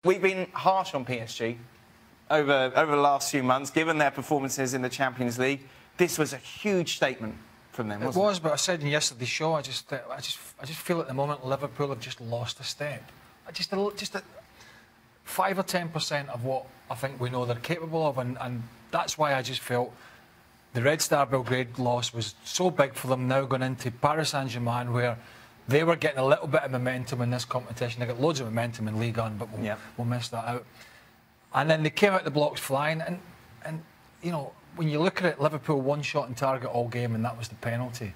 We've been harsh on PSG over the last few months, given their performances in the Champions League. This was a huge statement from them, wasn't it? It was, but I said in yesterday's show, I just feel at the moment Liverpool have just lost a step. Just 5 or 10% of what I think we know they're capable of, and that's why I just felt the Red Star Belgrade loss was so big for them now going into Paris Saint-Germain, where they were getting a little bit of momentum in this competition. They got loads of momentum in Ligue 1, but we'll miss that out. And then they came out the blocks flying, and you know, when you look at it, Liverpool one shot on target all game, and that was the penalty.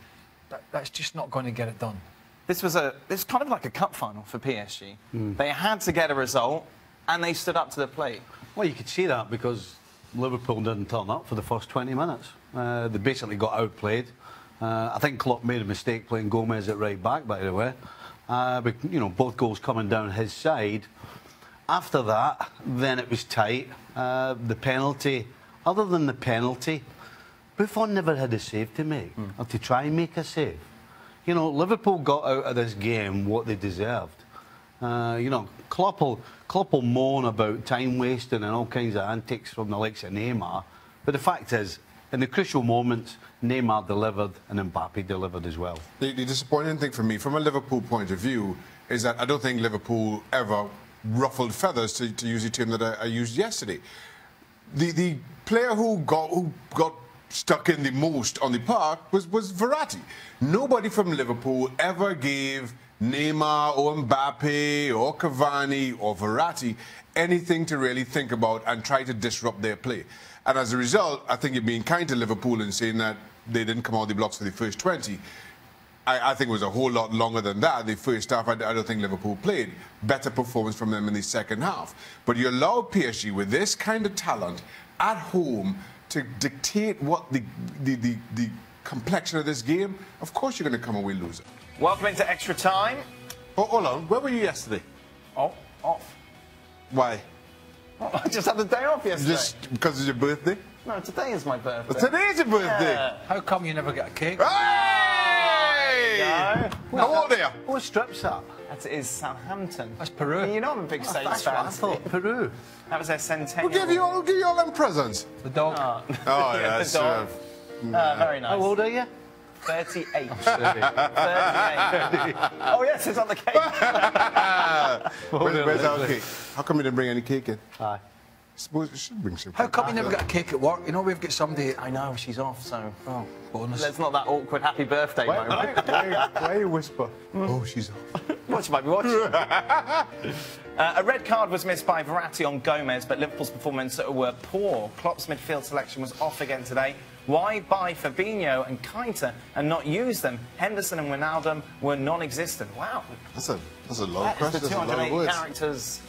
That's just not going to get it done. This was kind of like a cup final for PSG. They had to get a result, and they stood up to the plate. Well, you could see that because Liverpool didn't turn up for the first 20 minutes. They basically got outplayed. I think Klopp made a mistake playing Gomez at right back, by the way. But, you know, both goals coming down his side. After that, then it was tight. The penalty, other than the penalty, Buffon never had a save to make, or to try and make a save. You know, Liverpool got out of this game what they deserved. You know, Klopp will moan about time wasting and all kinds of antics from the likes of Neymar. But the fact is, in the crucial moments, Neymar delivered and Mbappe delivered as well. The disappointing thing for me, from a Liverpool point of view, is that I don't think Liverpool ever ruffled feathers, to use the term that I used yesterday. The player who got stuck in the most on the park was Verratti. Nobody from Liverpool ever gave Neymar or Mbappe or Cavani or Verratti anything to really think about and try to disrupt their play. And as a result, I think you're being kind to Liverpool in saying that they didn't come out the blocks for the first 20. I think it was a whole lot longer than that. The first half, I don't think Liverpool played. Better performance from them in the second half. But you allow PSG with this kind of talent at home to dictate what the complexion of this game. Of course you're going to come away loser. Welcome into extra time. Oh, hold on. Where were you yesterday? Oh, off. Why? I just had the day off yesterday. Just because it's your birthday? No, today is my birthday. Today's your birthday? Yeah. How come you never get a cake? Hey! No. How old are you? What strip's that? That is Southampton. That's Peru. You know I'm a big Saints fan. I thought Peru. That was their centennial. Who gave you all them presents? The dog. Oh, yeah, the dog. Very nice. How old are you? 38. 38. Oh, yes, it's on the cake. Where's our cake? How come you didn't bring any cake in? Aye. Suppose you should bring some. How come you never got a cake at work? You know, we've got somebody. I know, she's off, so... Oh, bonus. There's not that awkward happy birthday moment. Why you whisper? Oh, she's off. What, you might be watching. A red card was missed by Verratti on Gomez, but Liverpool's performance were poor. Klopp's midfield selection was off again today. Why buy Fabinho and Keita and not use them? Henderson and Wijnaldum were non-existent. Wow. That's a long That question. is the That's a lot of 208 words. characters.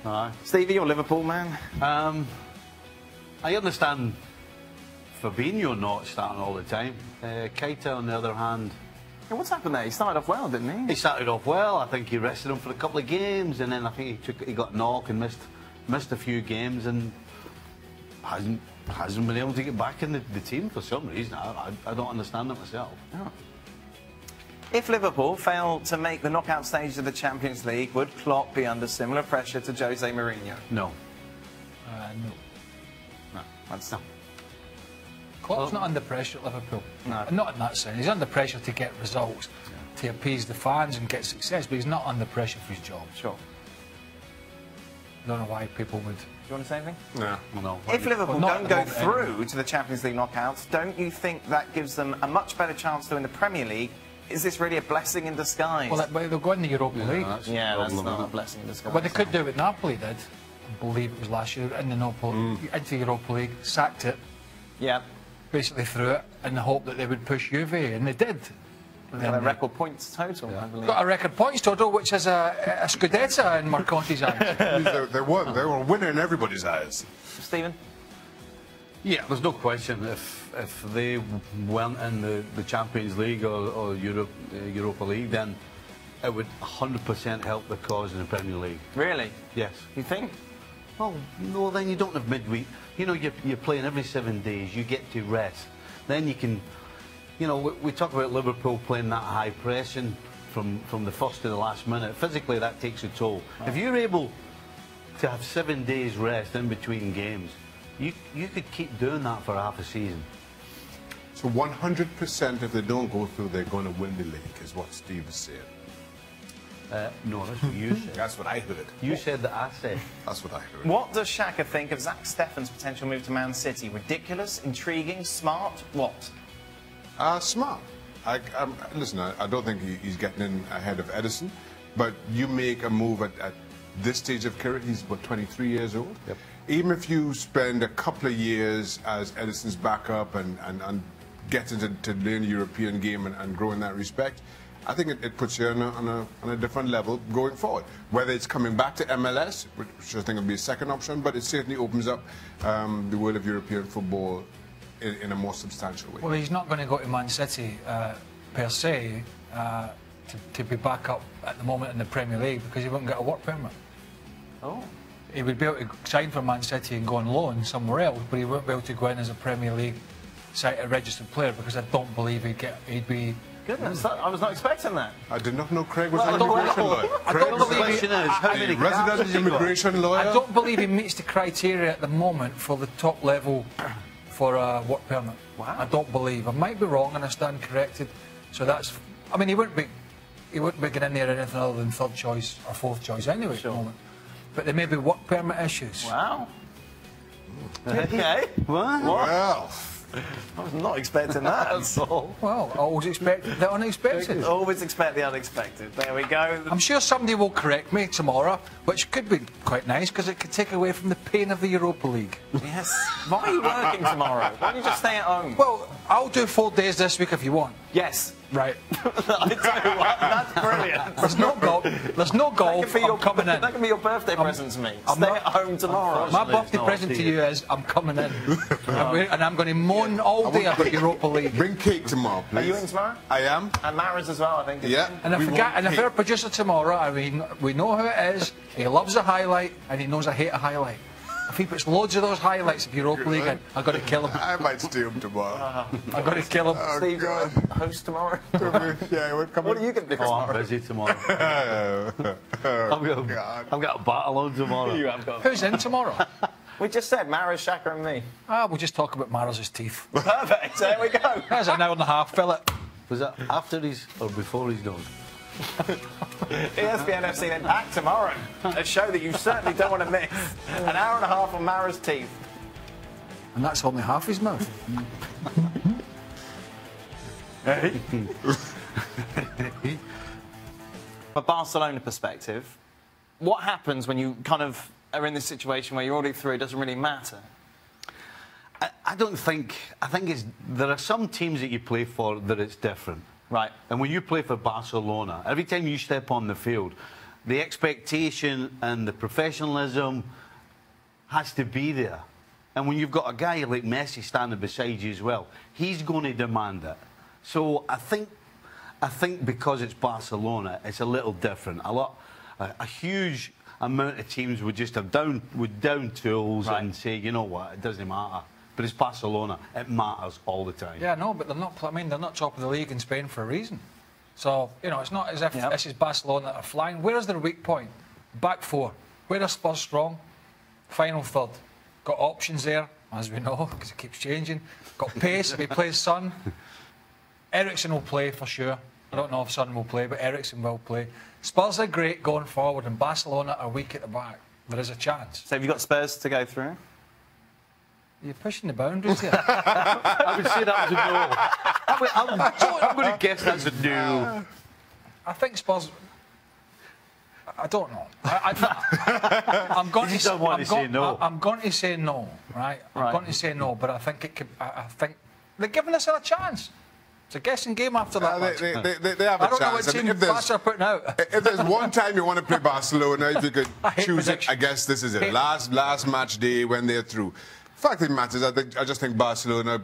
Aye. Stevie, you're Liverpool man. I understand Fabinho not starting all the time. Keita, on the other hand, Yeah, what's happened there? He started off well, didn't he? he started off well. I think he rested him for a couple of games, and then I think he got a knock and missed a few games, and hasn't been able to get back in the team for some reason. I don't understand it myself. Oh. If Liverpool fail to make the knockout stage of the Champions League, would Klopp be under similar pressure to Jose Mourinho? No. No. No, that's not. Klopp's not under pressure at Liverpool. No. Not in that sense. He's under pressure to get results, to appease the fans and get success, but he's not under pressure for his job. Sure. I don't know why people would. Do you want to say anything? No. No. If Liverpool Well, don't go through to the Champions League knockouts, don't you think that gives them a much better chance to win the Premier League? Is this really a blessing in disguise? Well, they'll go in the Europa League. That's that's the problem, not a isn't it? blessing in disguise. What they could do what Napoli did, I believe it was last year, in the into the Europa League, sacked it, Yeah. basically threw it, in the hope that they would push Juve, and they did. They've got a record points total, I believe. Got a record points total, which is a Scudetta in Marconti's eyes. They were a winner in everybody's eyes. Stephen? Yeah, there's no question. If they weren't in the Champions League or Europa League, then it would 100% help the cause in the Premier League. Really? Yes. You think? Well, no, then you don't have midweek. You know, you're playing every 7 days. You get to rest. Then you can, you know, we talk about Liverpool playing that high pressing from the first to the last minute. Physically, that takes a toll. If you're able to have 7 days rest in between games. You could keep doing that for half a season. So 100% if they don't go through, they're going to win the league, is what Steve is saying. No, that's what you said. That's what I heard. You said that I said. That's what I heard. What does Shaka think of Zach Steffen's potential move to Man City? Ridiculous, intriguing, smart, what? Smart. Listen, I don't think he's getting in ahead of Edison, but you make a move at this stage of career. He's, what, 23 years old? Yep. Even if you spend a couple of years as Edison's backup and get into learn the European game and grow in that respect, I think it puts you on a different level going forward. Whether it's coming back to MLS, which I think will be a second option, but it certainly opens up the world of European football in a more substantial way. Well, he's not going to go to Man City per se to be back up at the moment in the Premier League because he won't get a work permit. Oh. He would be able to sign for Man City and go on loan somewhere else, but he won't be able to go in as a Premier League registered player because I don't believe he'd be. Goodness, I was not expecting that. I did not know Craig was an immigration lawyer. I don't believe how resident immigration lawyer. I don't believe he meets the criteria at the moment for the top level for a work permit. Wow. I don't believe. I might be wrong and I stand corrected. So that's. I mean, he wouldn't be getting in there anything other than third choice or fourth choice anyway at the moment. But there may be work permit issues. Wow. Okay. What? Well, I was not expecting that at all. Well, I always expect the unexpected. Always expect the unexpected. There we go. I'm sure somebody will correct me tomorrow, which could be quite nice because it could take away from the pain of the Europa League. Yes. Why are you working tomorrow? Why don't you just stay at home? Well, I'll do 4 days this week if you want. Yes. Right. I do. That's brilliant. There's no golf. There's no golf. I'm coming in. That can be your birthday present to me. Stay at home tomorrow. My birthday present to you is I'm coming in, and I'm going to moan all day about Europa League. bring cake tomorrow, please. Are you in tomorrow? I am. And Mara's as well, I think. Yeah. And if our producer tomorrow, I mean, we know who it is. He loves a highlight, and he knows I hate a highlight. If he puts loads of those highlights of Europa League in, I've got to kill him. I might stay home tomorrow. I've got to kill him. Steve, you're God. host tomorrow. Yeah, we'll come What are you going to do Oh, tomorrow? I'm busy tomorrow. I've got a battle on tomorrow. You have got. Who's in tomorrow? We just said Mara, Shaka and me. We'll just talk about Maraz's teeth. Perfect. There we go. There's an hour and a half, fill it. Was that after he's or before he's done? ESPN FC Impact tomorrow. A show that you certainly don't want to miss. An hour and a half on Mara's teeth. And that's only half his mouth. From a Barcelona perspective, what happens when you kind of are in this situation where you're already through, it doesn't really matter? I don't think. I think there are some teams that you play for that it's different. Right. And when you play for Barcelona, every time you step on the field, the expectation and the professionalism has to be there. And when you've got a guy like Messi standing beside you as well, he's going to demand it. So I think because it's Barcelona, it's a little different. A huge amount of teams would just have down tools and say, you know what, it doesn't matter. But it's Barcelona. It matters all the time. Yeah, no, but they're not. I mean, they're not top of the league in Spain for a reason. So you know, it's not as if this is Barcelona that are flying. Where is their weak point? Back four. Where are Spurs strong? Final third. Got options there, as we know, because it keeps changing. Got pace if he plays Son. Eriksen will play for sure. I don't know if Son will play, but Eriksen will play. Spurs are great going forward, and Barcelona are weak at the back. There is a chance. So have you got Spurs to go through? You're pushing the boundaries here. I would say that was a no. I'm going to guess that's a no. I think Spurs. I don't know. I'm going to don't want to say no. I'm going to say no, right? I'm going to say no, but I think it could. I think they're giving us a chance. It's a guessing game after that. They have a I don't know what chance. team If Barca are putting out. if there's one time you want to play Barcelona, if you could choose it, I guess this is it. Last match day when they're through. Fact of the matter is, I just think Barcelona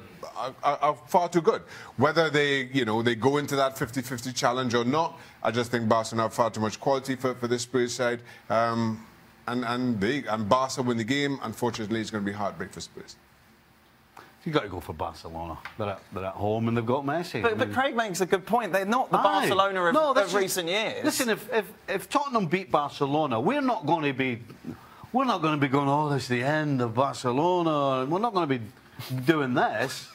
are far too good. Whether they go into that 50-50 challenge or not, I just think Barcelona have far too much quality for this Spurs side. And Barca win the game. Unfortunately, it's going to be heartbreak for Spurs. You've got to go for Barcelona. They're at home and they've got Messi. But Craig makes a good point. They're not the Barcelona of recent years. Listen, if Tottenham beat Barcelona, we're not going to be we're not going to be going, oh, this is the end of Barcelona. We're not going to be doing this.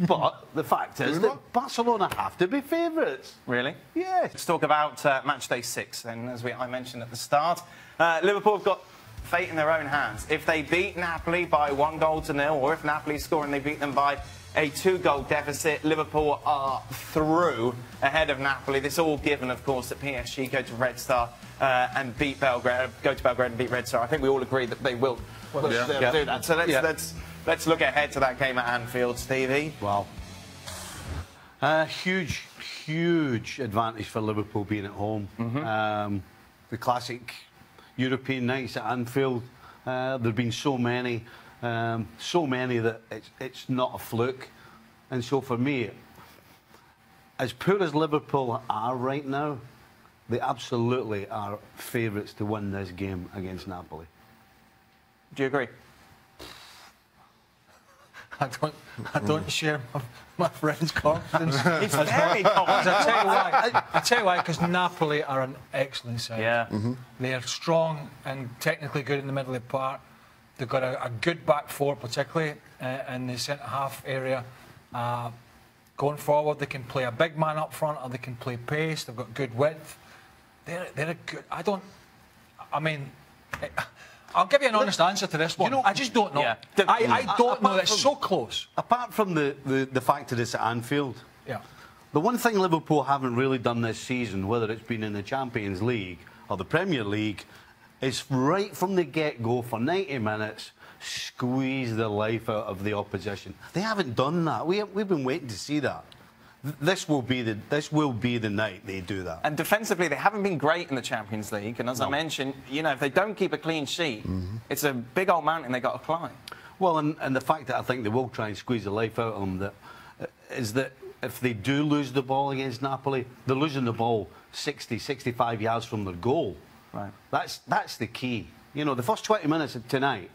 But the fact is that Barcelona have to be favourites. Really? Yeah. Let's talk about match day 6 then, as I mentioned at the start. Liverpool have got fate in their own hands. If they beat Napoli by 1-0, or if Napoli score and they beat them by a 2-goal deficit, Liverpool are through ahead of Napoli. This all given, of course, that PSG go to Red Star and beat Belgrade, go to Belgrade and beat Red Star. I think we all agree that they will do that. So let's look ahead to that game at Anfield, Stevie. Wow. Huge advantage for Liverpool being at home. The classic European nights at Anfield. There have been so many that it's not a fluke. And so for me, as poor as Liverpool are right now, they absolutely are favourites to win this game against Napoli. Do you agree? I don't share my friend's confidence. It's very confident. I tell you why, because Napoli are an excellent side. Yeah. They are strong and technically good in the middle of the park. They've got a good back four, particularly in the centre-half area. Going forward, they can play a big man up front, or they can play pace. They've got good width. They're a good... I'll give you an honest answer to this one. I just don't know. Yeah. I don't know. It's so close. Apart from the fact that it's at Anfield, Yeah. the one thing Liverpool haven't really done this season, whether it's been in the Champions League or the Premier League, is right from the get-go for 90 minutes, squeeze the life out of the opposition. They haven't done that. We've been waiting to see that. This will be the night they do that. And defensively, they haven't been great in the Champions League. And as I mentioned, you know, if they don't keep a clean sheet, it's a big old mountain they've got to climb. Well, and the fact that I think they will try and squeeze the life out of them is that if they do lose the ball against Napoli, they're losing the ball 60, 65 yards from their goal. Right. That's the key. You know, the first 20 minutes of tonight,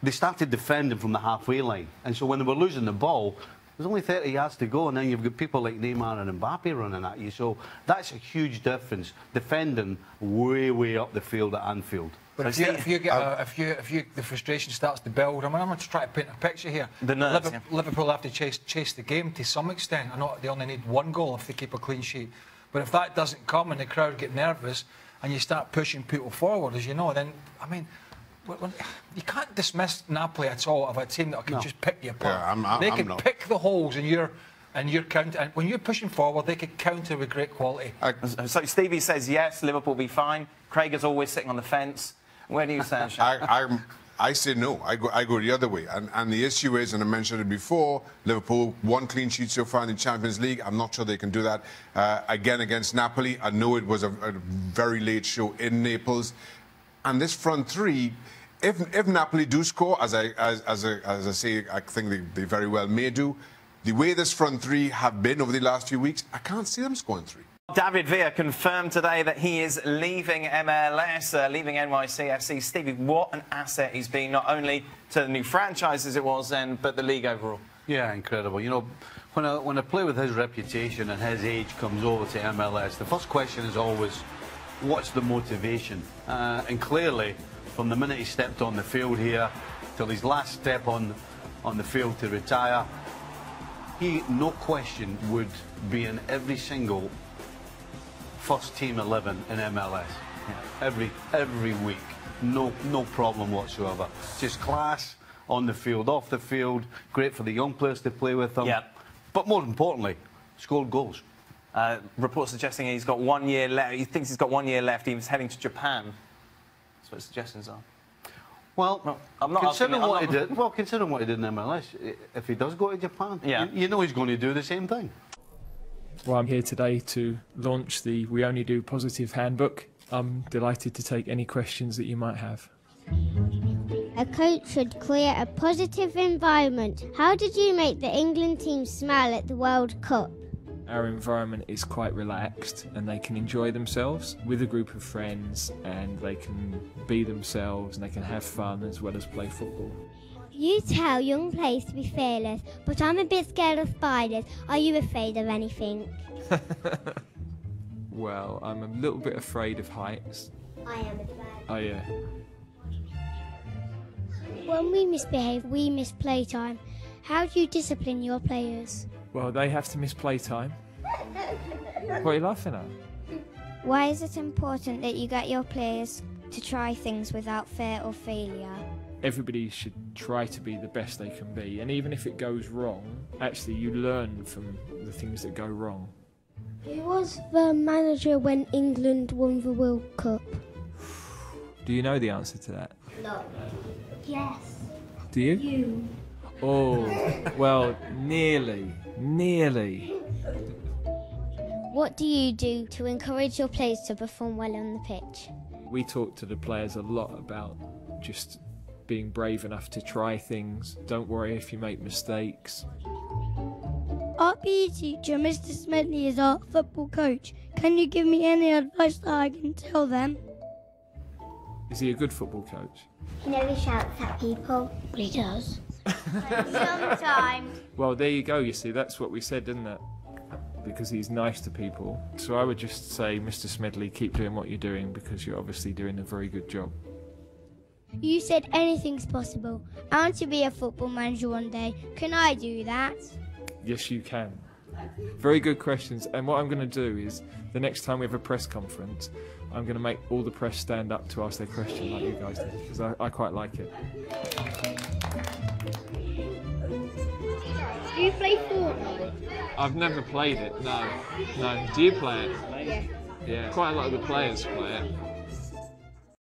they started defending from the halfway line. And so when they were losing the ball, there's only 30 yards to go, and then you've got people like Neymar and Mbappe running at you. So that's a huge difference, defending way up the field at Anfield. But if the frustration starts to build, I'm just trying to paint a picture here. The nerves, Liverpool have to chase the game to some extent. I know they only need 1 goal if they keep a clean sheet. But if that doesn't come and the crowd get nervous and you start pushing people forward, as you know, then, I mean, you can't dismiss Napoli at all of a team that can just pick you apart. Yeah, they can pick the holes in your counter, and when you're pushing forward, they can counter with great quality. So Stevie says yes, Liverpool will be fine. Craig is always sitting on the fence. Where do you stand, Sean? I say no. I go the other way. And the issue is, and I mentioned it before, Liverpool 1 clean sheet so far in the Champions League. I'm not sure they can do that again against Napoli. I know it was a very late show in Naples. And this front three, if Napoli do score, as I say, I think they very well may do, the way this front three have been over the last few weeks, I can't see them scoring 3. David Villa confirmed today that he is leaving MLS, leaving NYCFC. Stevie, what an asset he's been, not only to the new franchise as it was then, but the league overall. Yeah, incredible. You know, when a player with his reputation and his age comes over to MLS, the first question is always, what's the motivation? And clearly, from the minute he stepped on the field here till his last step on the field to retire, he, no question, would be in every single first team 11 in MLS. Yeah. Every week. No problem whatsoever. Just class on the field, off the field, great for the young players to play with them. Yeah. But more importantly, scored goals. Reports suggesting he's got 1 year left. He thinks he's got 1 year left. He was heading to Japan. That's what suggestions are. Well, I'm not considering what he did. Well, considering what he did in MLS, if he does go to Japan, you know he's going to do the same thing. Well, I'm here today to launch the We Only Do Positive handbook. I'm delighted to take any questions that you might have. A coach should create a positive environment. How did you make the England team smile at the World Cup? Our environment is quite relaxed and they can enjoy themselves with a group of friends, and they can be themselves and they can have fun as well as play football. You tell young players to be fearless, but I'm a bit scared of spiders. Are you afraid of anything? Well, I'm a little bit afraid of heights. I am as well. Oh yeah. When we misbehave, we miss playtime. How do you discipline your players? Well, they have to miss playtime. What are you laughing at? Why is it important that you get your players to try things without fear or failure? Everybody should try to be the best they can be, and even if it goes wrong, actually you learn from the things that go wrong. Who was the manager when England won the World Cup? Do you know the answer to that? No. Yes. Do you? You. Oh, well, nearly. What do you do to encourage your players to perform well on the pitch? We talk to the players a lot about just being brave enough to try things. Don't worry if you make mistakes. Our PE teacher, Mr. Smedley, is our football coach. Can you give me any advice that I can tell them? Is he a good football coach? He never shouts at people. But he does. Sometimes. Well, there you go, you see, that's what we said, didn't it? Because he's nice to people. So I would just say, Mr. Smedley, keep doing what you're doing because you're obviously doing a very good job. You said anything's possible. I want to be a football manager one day. Can I do that? Yes, you can. Very good questions. And what I'm going to do is, the next time we have a press conference, I'm going to make all the press stand up to ask their question like you guys did, because I quite like it. Do you play Fortnite? I've never played it, no. Do you play it? Yeah. Quite a lot of the players play it.